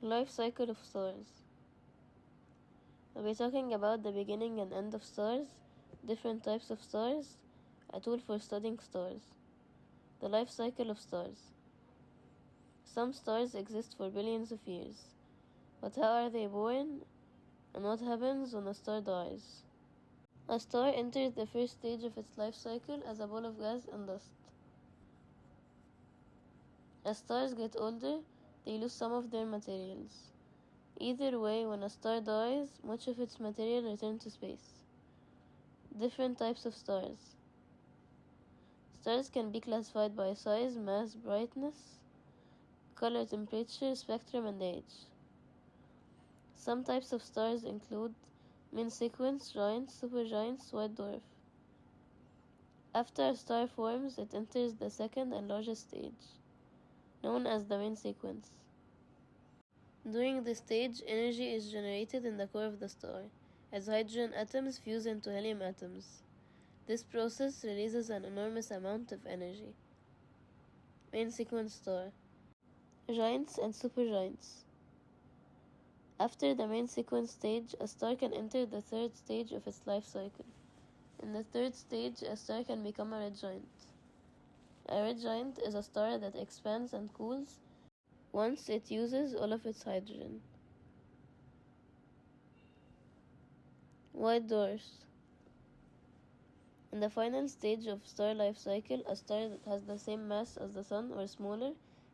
Life cycle of stars. We'll be talking about the beginning and end of stars, different types of stars, a tool for studying stars. The life cycle of stars. Some stars exist for billions of years. But how are they born, and what happens when a star dies? A star enters the first stage of its life cycle as a ball of gas and dust. As stars get older, they lose some of their materials. Either way, when a star dies, much of its material returns to space. Different types of stars. Stars can be classified by size, mass, brightness, color, temperature, spectrum, and age. Some types of stars include main sequence, giants, supergiants, white dwarf. After a star forms, it enters the second and largest stage, known as the main sequence. During this stage, energy is generated in the core of the star, as hydrogen atoms fuse into helium atoms. This process releases an enormous amount of energy. Main sequence star. Giants and supergiants. After the main sequence stage, a star can enter the third stage of its life cycle. In the third stage, a star can become a red giant. A red giant is a star that expands and cools once it uses all of its hydrogen. White dwarfs. In the final stage of star life cycle, a star that has the same mass as the Sun or smaller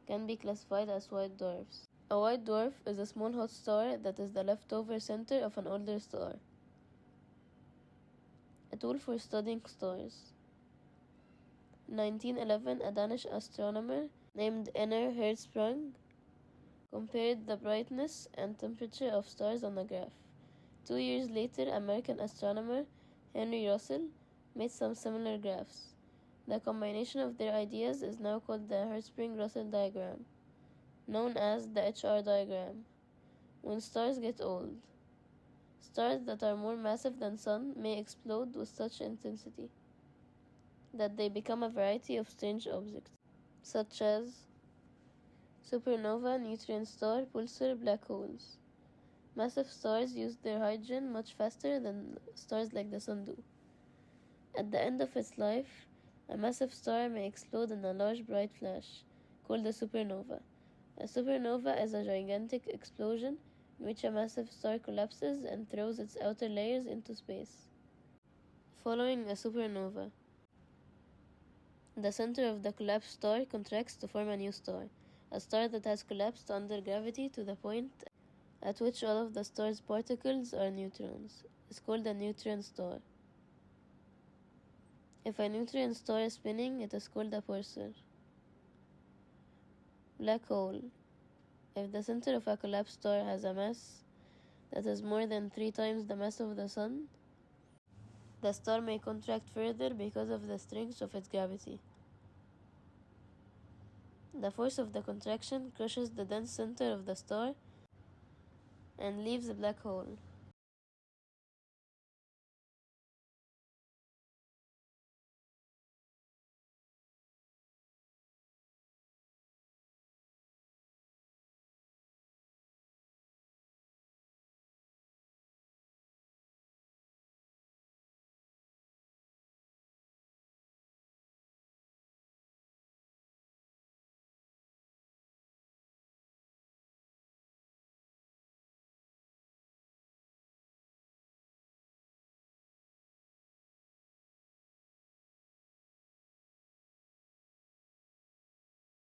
can be classified as white dwarfs. A white dwarf is a small hot star that is the leftover center of an older star. A tool for studying stars. In 1911, a Danish astronomer named Einar Hertzsprung compared the brightness and temperature of stars on a graph. 2 years later, American astronomer Henry Russell made some similar graphs. The combination of their ideas is now called the Hertzsprung-Russell diagram, known as the HR diagram. When stars get old, stars that are more massive than Sun may explode with such intensity that they become a variety of strange objects, such as supernova, neutron star, pulsar, black holes. Massive stars use their hydrogen much faster than stars like the Sun do. At the end of its life, a massive star may explode in a large bright flash, called a supernova. A supernova is a gigantic explosion in which a massive star collapses and throws its outer layers into space. Following a supernova, the center of the collapsed star contracts to form a new star, a star that has collapsed under gravity to the point at which all of the star's particles are neutrons. It's called a neutron star. If a neutron star is spinning, it is called a pulsar. Black hole. If the center of a collapsed star has a mass that is more than 3 times the mass of the Sun, the star may contract further because of the strength of its gravity. The force of the contraction crushes the dense center of the star and leaves a black hole.